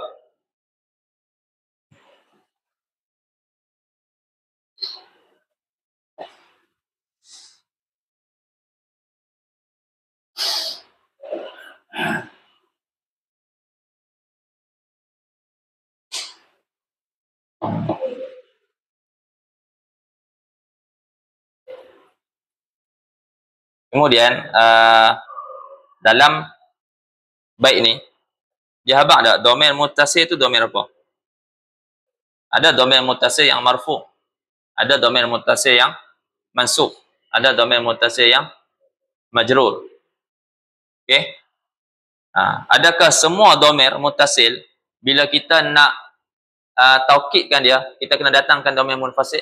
Kemudian dalam bait ni dia habaq tak domair muttasil tu domair apa? Ada domair muttasil yang marfu, ada domair muttasil yang mansub, ada domair muttasil yang majrur. Okey? Adakah semua domair muttasil bila kita nak taukidkan dia, kita kena datangkan domair munfasil?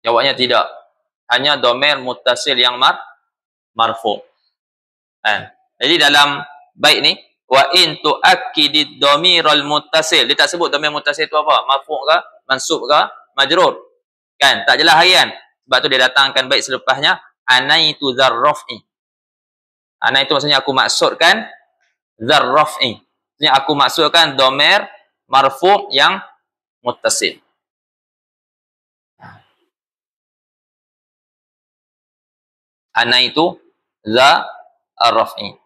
Jawabnya tidak. Hanya domair muttasil yang marfu. Jadi dalam bait ni, wa in tuakkidid dhamiral muttasil, dia tak sebut domair muttasil tu apa, marfu ke, mansub ke, majrur. Kan? Tak jelas harian. Sebab tu dia datangkan bait selepasnya, anaitu dzarrafi. Anaitu maksudnya aku maksudkan dzarrafi. Maksudnya aku maksudkan domair marfu yang muttasil. Anaitu dzarrafi.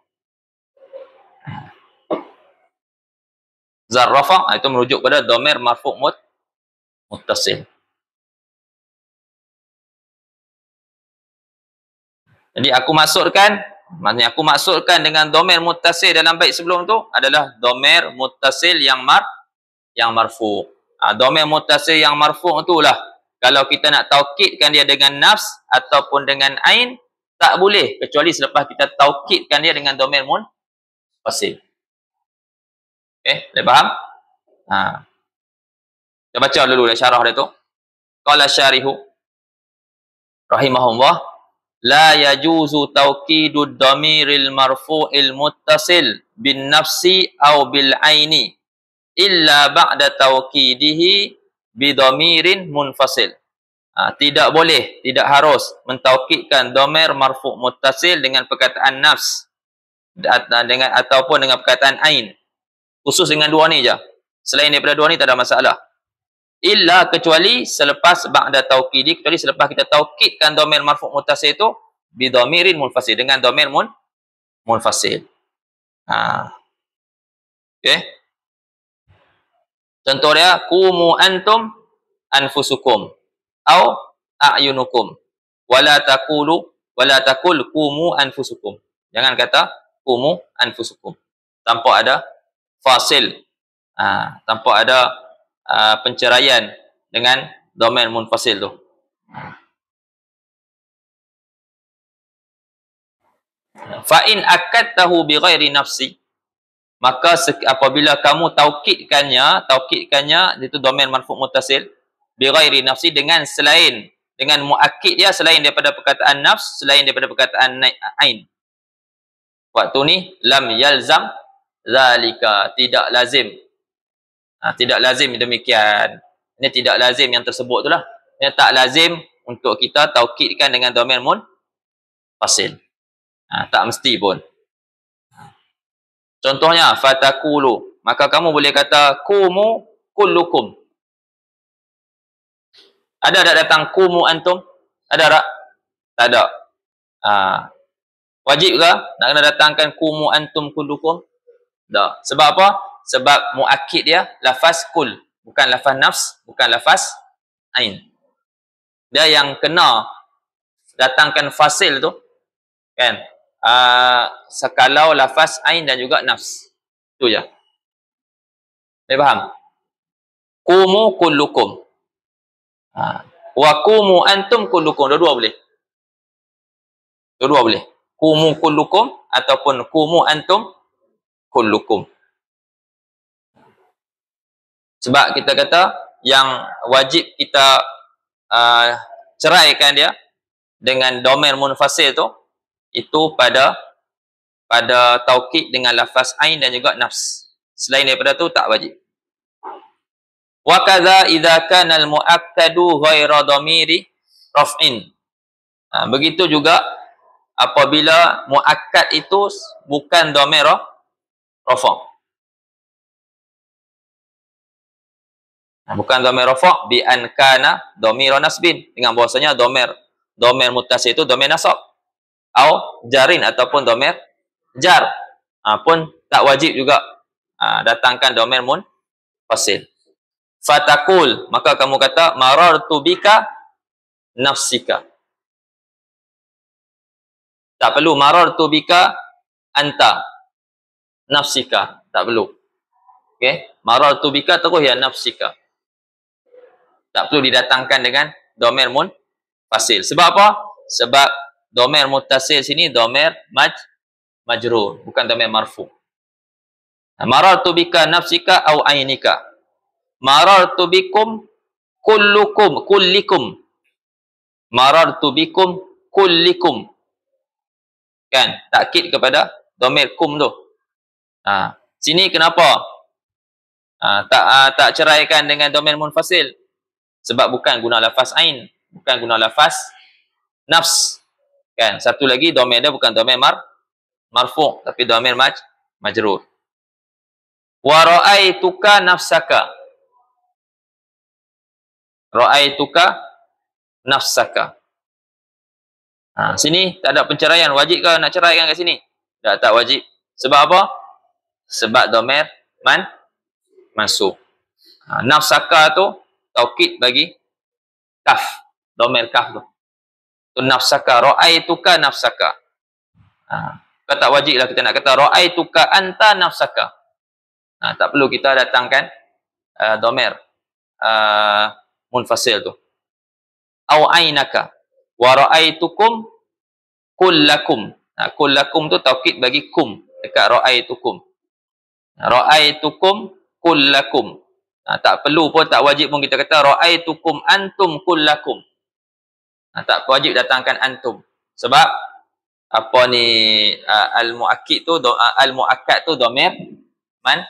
Zarrafa itu merujuk pada domair marfu' muttasil. Jadi aku maksudkan, maknanya aku maksudkan dengan domer muttasil dalam bait sebelum tu adalah domer muttasil yang marfu. Domer muttasil yang marfu itulah kalau kita nak taukidkan dia dengan nafs ataupun dengan ain, tak boleh kecuali selepas kita taukidkan dia dengan domer munfasil. Okey, boleh faham? Kita baca dulu syarah dia tu. Qala syarihu rahimahullah, la yajuzu taukidud dhamiril marfu'il muttasil bin nafsi aw bil aini illa ba'da taukidihi bi dhamirin munfasil. Tidak boleh, tidak harus mentaukidkan dhamir marfu' muttasil dengan perkataan nafs dengan ataupun dengan perkataan ain. Khusus dengan dua ni je. Selain daripada dua ni tak ada masalah. Illa kecuali selepas ba'da taukidi, kecuali selepas kita taukidkan dhamir marfu' muttasil itu bi dhamirin munfasil, dengan dhamir munfasil. Okey. Contoh dia, qumu antum anfusukum au a'yunukum wala takul qumu anfusukum. Jangan kata qumu anfusukum tanpa ada fasil, tanpa ada penceraian dengan domain munfasil tu. Fa in akadtahu bi ghairi nafsi, maka apabila kamu taukidkannya itu domain marfu' muttasil bi ghairi nafsi, dengan selain, dengan muakkid dia selain daripada perkataan nafs, selain daripada perkataan ain, waktu ni lam yalzam zalika, tidak lazim. Tidak lazim demikian. Ini tidak lazim yang tersebut itulah. Ini tak lazim untuk kita taukidkan dengan domain munfasil. Tak mesti pun. Contohnya fatakulu, maka kamu boleh kata kumu kullukum. Ada tak datang kumu antum? Ada tak? Tak ada. Wajib ke nak kena datangkan kumu antum kullukum? Tak. Sebab apa? Sebab muakkid dia lafaz kul, bukan lafaz nafs, bukan lafaz ain. Dia yang kena datangkan fasil tu kan, sekalau lafaz ain dan juga nafs. Tu je. Boleh faham? Qumu kullukum. Wa qumu antum kullukum. Dua-dua boleh. Dua-dua boleh. Qumu kullukum ataupun qumu antum kullukum. Sebab kita kata yang wajib kita ceraikan dia dengan domain munfasil tu, itu pada taukid dengan lafaz ain dan juga nafs. Selain daripada tu tak wajib. Wa kadza idza kana al muakkadu ghaira dhamiri raf'in. Begitu juga apabila muakkad itu bukan dhamir rafa'. Bukan dhamir rafa' bi an kana dhamir nasbin, dengan bahasanya dhamir muttasil itu dhamir nasab, au jarin ataupun dhamir jar, pun tak wajib juga datangkan dhamir munfasil. Fatakul, maka kamu kata marartu bika nafsika. Tak perlu marartu bika anta nafsika, tak perlu. Okey, marartu bika terus ya nafsika. Tak perlu didatangkan dengan dhamir munfasil. Sebab apa? Sebab dhamir muttasil sini dhamir majrur, bukan dhamir marfu. Marartu bika nafsika au ainika. Marartu bikum kullikum. Marartu bikum kullikum. Kan? Takkid kepada dhamir kum tu. Sini kenapa tak ceraikan dengan dhamir munfasil? Sebab bukan guna lafaz ain, bukan guna lafaz nafs. Kan? Satu lagi dhamir dia bukan dhamir marfu', tapi dhamir majrur. Wa ra'aituka nafsaka. Ra'aituka nafsaka. Sini tak ada penceraian. Wajib ke nak ceraikan kat sini? Tak wajib. Sebab apa? Sebab dhamir mansub. Nafsaka tu taukid bagi kaf, dhamir kaf tu. Tu nafsaka, ra'aituka nafsaka. Kau tak wajib lah kita nak kata ra'aituka anta nafsaka. Tak perlu kita datangkan dhamir munfasil tu. Au ainaka wa ra'aitukum kullakum. Kullakum tu taukid bagi kum dekat ra'aitukum. Ra'aitukum kullakum. Tak perlu pun, tak wajib pun kita kata ra'aitukum antum kullakum. Tak wajib datangkan antum. Sebab apa ni al-muakkid tu, al-muakkad tu dhamir man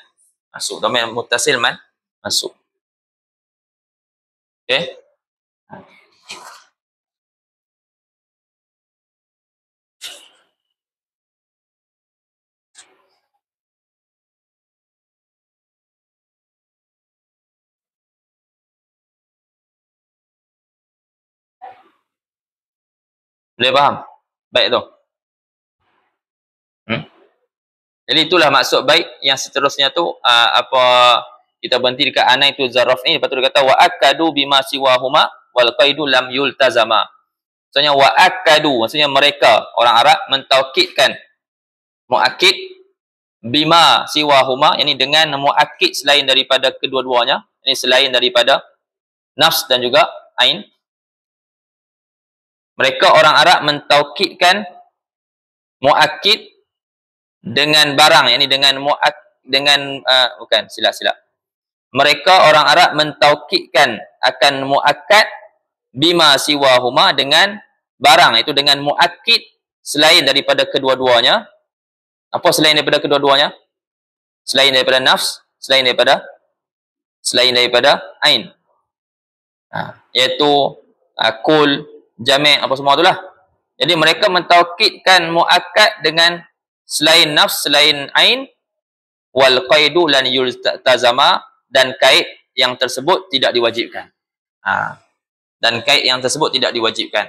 masuk, dhamir muttasil man masuk. Okey. Boleh faham? Baik tu. Jadi itulah maksud baik. Yang seterusnya tu apa kita berhenti dekat anai tu zaraf ni, lepas tu dia kata wa akadu bima siwahuma wal qaidu lam yultazama. Maksudnya wa akadu, maksudnya mereka orang Arab mentaukidkan muakkid bima siwahuma, yakni dengan muakkid selain daripada kedua-duanya, ini selain daripada nafs dan juga ain. Mereka orang Arab mentaukidkan muakkid dengan barang, yakni dengan bukan, silap. Mereka orang Arab mentaukidkan akan muakkad bima siwahuma dengan barang, iaitu dengan muakkid selain daripada kedua-duanya. Apa selain daripada kedua-duanya? Selain daripada nafs, selain daripada ain. Iaitu kul, jami', apa semua itulah. Jadi mereka mentaukidkan muakkad dengan selain nafs, selain ain, wal qaidu lan yultazama, dan kait yang tersebut tidak diwajibkan. Dan kait yang tersebut tidak diwajibkan.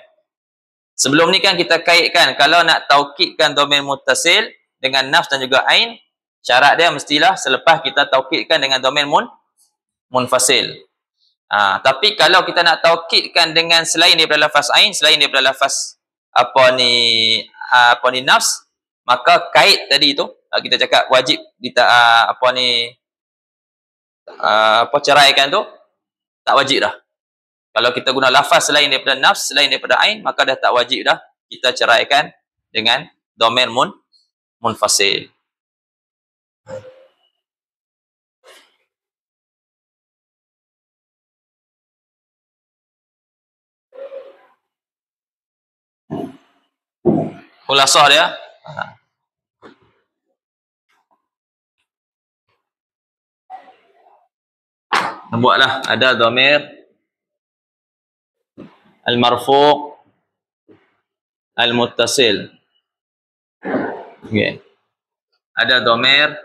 Sebelum ni kan kita kaitkan, kalau nak taukidkan dhamir muttasil dengan nafs dan juga ain, syarat dia mestilah selepas kita taukidkan dengan dhamir munfasil. Tapi kalau kita nak taukidkan dengan selain daripada lafaz ain, selain daripada lafaz apa ni nafs, maka kait tadi tu kita cakap wajib ceraikan tu tak wajib dah. Kalau kita guna lafaz selain daripada nafs, selain daripada ain, maka dah tak wajib dah kita ceraikan dengan dhamir munfasil. Khulasah dia, buatlah ada dhamir al-marfu' al-muttasil. Okay. Ada dhamir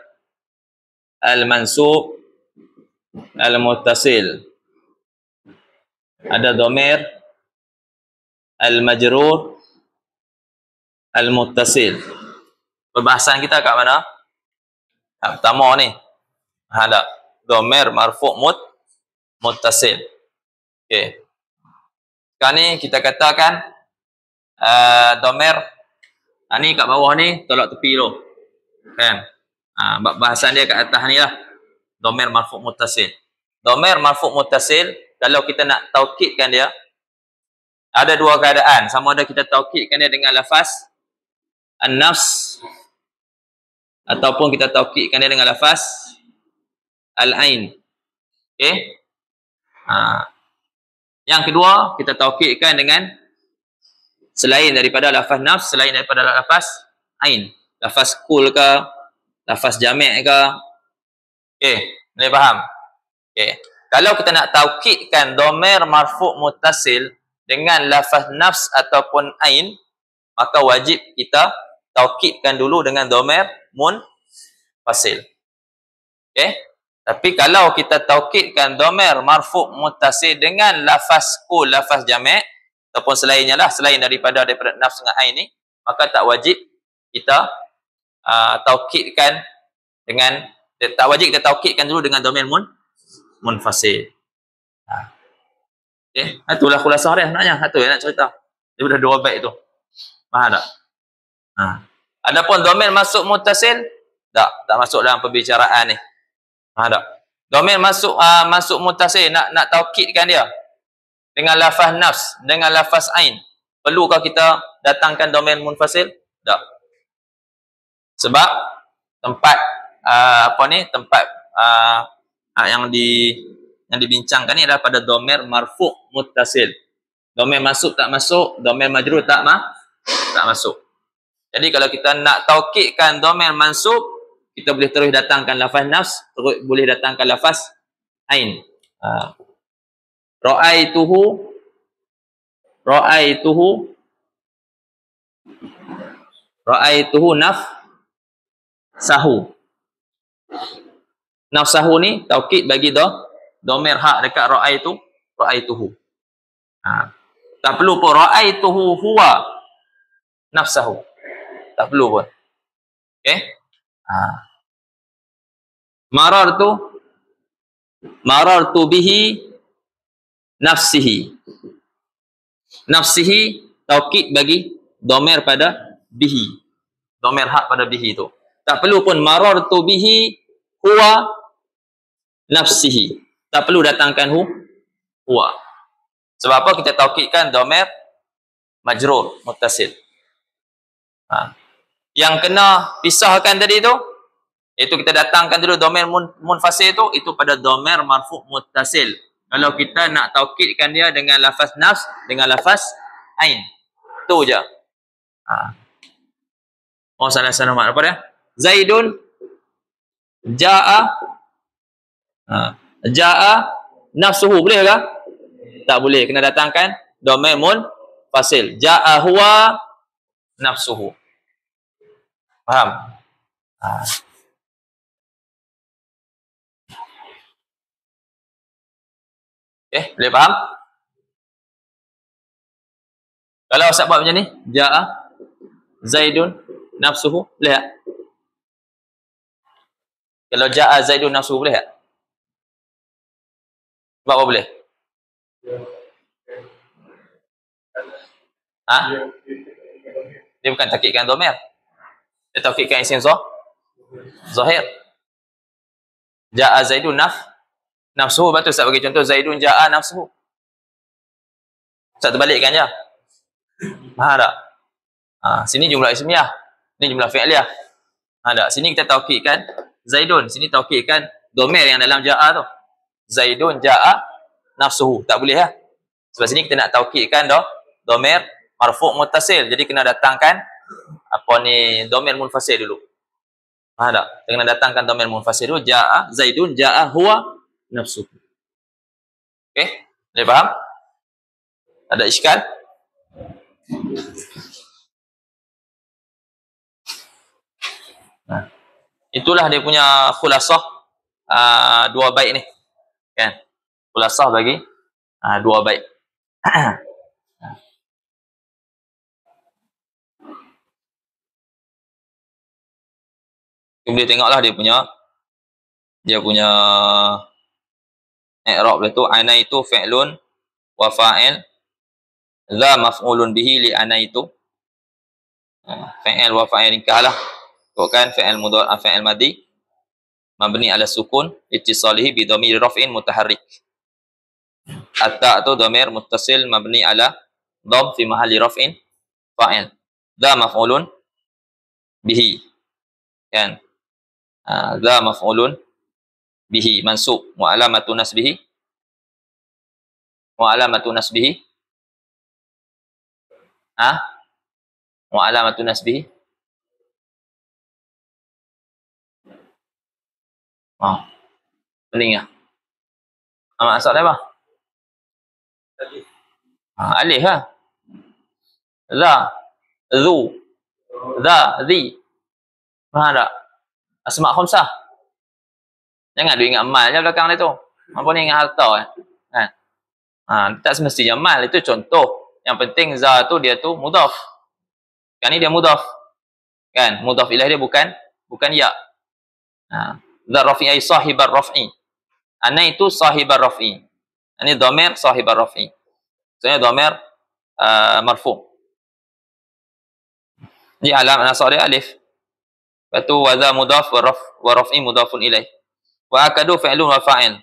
al-mansub al-muttasil. Ada dhamir al-majrur al-muttasil. Perbahasan kita kat mana? Pertama ni. Ada dhamir marfu' muttasil. Okey. Sekarang ni kita katakan dhamir ni kat bawah ni tolak tepi dulu. Kan? Bahasan dia kat atas ni lah. Dhamir marfu' muttasil. Dhamir marfu' muttasil, kalau kita nak taukidkan dia, ada dua keadaan. Sama ada kita taukidkan dia dengan lafaz an-nafs, ataupun kita taukidkan dia dengan lafaz al-ain. Okey? Yang kedua, kita taukidkan dengan selain daripada lafaz nafs, selain daripada lafaz ain. Lafaz kul ke, lafaz jami' ke. Okey, boleh faham? Okey. Kalau kita nak taukidkan dhamir marfu' muttasil dengan lafaz nafs ataupun ain, maka wajib kita taukidkan dulu dengan dhamir munfasil. Okey? Tapi kalau kita taukidkan dhamir marfu' muttasil dengan lafaz kul, lafaz jami' ataupun selainnya lah, selain daripada nafs dengan ain ni, maka tak wajib kita taukidkan dengan, tak wajib kita taukidkan dulu dengan dhamir munfasil. Okey, itulah khulasah dia sebenarnya. Itu yang nak cerita. daripada dua bait tu. Faham tak? Ha. Adapun dhamir masuk muttasil, tak masuk dalam pembicaraan ni. Faham tak? Dhamir masuk masuk muttasil, nak taukidkan dia dengan lafaz nafs, dengan lafaz ain. Perlukah kita datangkan dhamir munfasil? Tak. Sebab tempat tempat yang dibincangkan ni adalah pada dhamir marfu' muttasil. Dhamir masuk tak masuk, dhamir majrur tak masuk. Jadi kalau kita nak taukidkan dhamir mansub, kita boleh terus datangkan lafaz nafs, terus boleh datangkan lafaz ain. Ra'aituhu nafsahu. Nafsahu ni taukid bagi dhamir hak dekat ra'aituhu. Tak perlu pun ra'aituhu huwa nafsahu. Tak perlu pun. Okey? Marartu bihi nafsihi. Nafsihi taukid bagi dhamir pada bihi. Dhamir hak pada bihi tu. Tak perlu pun marartu bihi huwa nafsihi. Tak perlu datangkan huwa. Sebab apa kita taukidkan dhamir majrur muttasil. Yang kena pisahkan tadi tu, iaitu kita datangkan dulu dhamir munfasil tu, itu pada dhamir marfu' muttasil. Kalau kita nak taukidkan dia dengan lafaz nafs, dengan lafaz ain. Tu je. Salah mak apa dia? Zaidun ja'a nafsuhu. Boleh ke? Tak boleh. Kena datangkan dhamir munfasil. Ja'a huwa nafsuhu. Faham? Boleh faham? Kalau Ustaz buat macam ni, ja'a Zaidun nafsuhu, boleh tak? Kalau ja'a Zaidun nafsuhu, boleh tak? Sebab apa boleh? Dia bukan taukidkan dhamir. Dia taukidkan isim zahir. Ja'a Zaidun nafsuhu. Betul Ustaz bagi contoh Zaidun ja'a nafsuhu. Ustaz terbalikkan je. Faham tak? Sini jumlah ismiyah, ni jumlah fi'liyah. Tak? Sini kita taukidkan Zaidun, sini taukidkan dhamir yang dalam ja'a tu. Zaidun ja'a nafsuhu. Tak boleh ya? Sebab sini kita nak taukidkan dhamir marfu' muttasil. Jadi kena datangkan dhamir munfasil dulu. Faham tak? Kita kena datangkan dhamir munfasil dulu. Ja'a Zaidun ja'a huwa nafsuhu. Okey? Boleh faham? Ada iskal? Itulah dia punya khulasah dua bait ni. Kan? Khulasah bagi dua bait. Boleh tengoklah dia punya i'rab dia tu, anaitu fi'lun wa fa'il dha maf'ulun bihi li anaitu. Fi'il wa fa'il kalah. Bukan fi'il mudhari' fi'il madhi mabni ala sukun ittisalihi bi dhamir raf'in mutaharrik. At-ta' tu dhamir muttasil mabni ala dham fi mahalli raf'in fa'il. Dha maf'ulun bihi. Kan? Dha maf'ulun bihi mansub wa alamatu nasbihi wa alamatu nasbihi pening ah. Maksud apa? Alif lah. Zu, zi. Faham tak? Asma' khamsah. Jangan dia ingat mal je belakang dia tu. Apa ni ingat harta kan? Tak semestinya mal, itu contoh. Yang penting za tu dia tu mudhaf. Kan ni dia mudhaf. Kan? Mudhaf ilaih dia bukan ya. Za rafi ay sahibar raf'i. Ana itu sahibar raf'i. Ini dhamir sahibar raf'i. Maksudnya dhamir marfu'. Ni alam nasab dia alif. Lepas tu wa dha mudhaf wa raf'i mudhafun ilaih. Wa akadu fi'lun wa fa'il.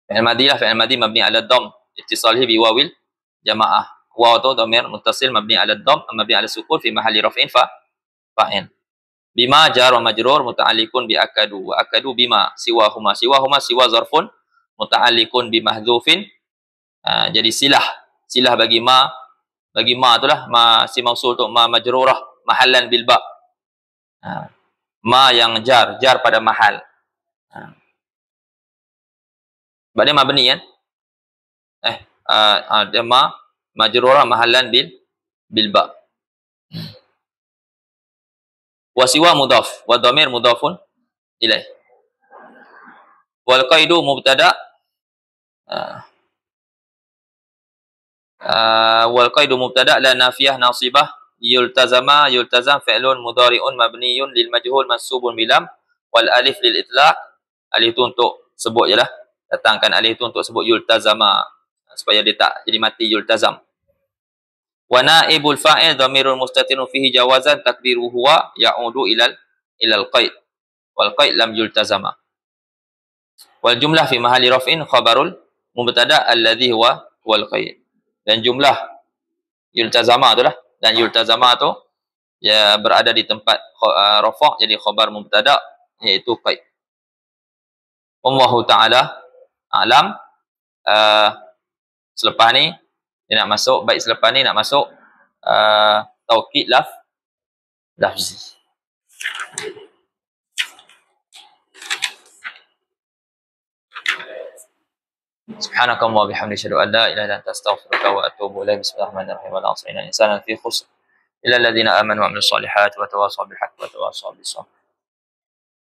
Fi'il madhi lah, fi'il madhi mabni ala dhamm ittisalihi bi wawil jamaah. Waw tu dhamir muttasil mabni ala dhamm mabni ala sukun fi mahalli raf'in fa'il. Bima jar wa majrur muta'alliqun bi akadu. Wa akadu bima siwahuma. Siwahuma siwa zarfun muta'alliqun bi mahdhufin. Jadi silah bagi ma itulah ma si mausul tu, ma majrurah mahallan bil ba. Ma yang jar pada mahal. Sebab dia mabni kan? Dia ma majrurah mahallan bil ba. Wa siwa mudhaf wa dhamir mudhafun ilaih. Wal qaidu mubtada wal qaidu mubtada la nafiyah nasibah yultazam fi'lun mudhari'un mabniyun lil majhul mansubun bilam wal alif lil itlaq. Alif tu untuk sebut jelah, datangkan alif tu untuk sebut yultazama supaya dia tak jadi mati yultazam. Wa naibul fa'il dhamirun mustatirun fihi jawazan taqdiruhu huwa ya'udu ilal qaid wal qaid lam yultazama. Wal jumlah fi mahalli raf'in khabarul mubtada alladhi huwa wal qaid. Dan jumlah yultazama tu lah, dan yultazama tu ya berada di tempat rafa' jadi khabar mubtada iaitu qaid. Wallahu ta'ala alam. Selepas ni dia nak masuk, selepas ni nak masuk taukid lafzi. Subhanakallah wa bihamdika asyhadu an la ilaha illa anta astaghfiruka wa atubu ilaik. Bismillahirrahmanirrahim. Wa la ilaha illa anta insana fi khusr illa alladhina amanu wa amilus solihati wa tawasaw bil haqqi wa tawasaw bis sabr.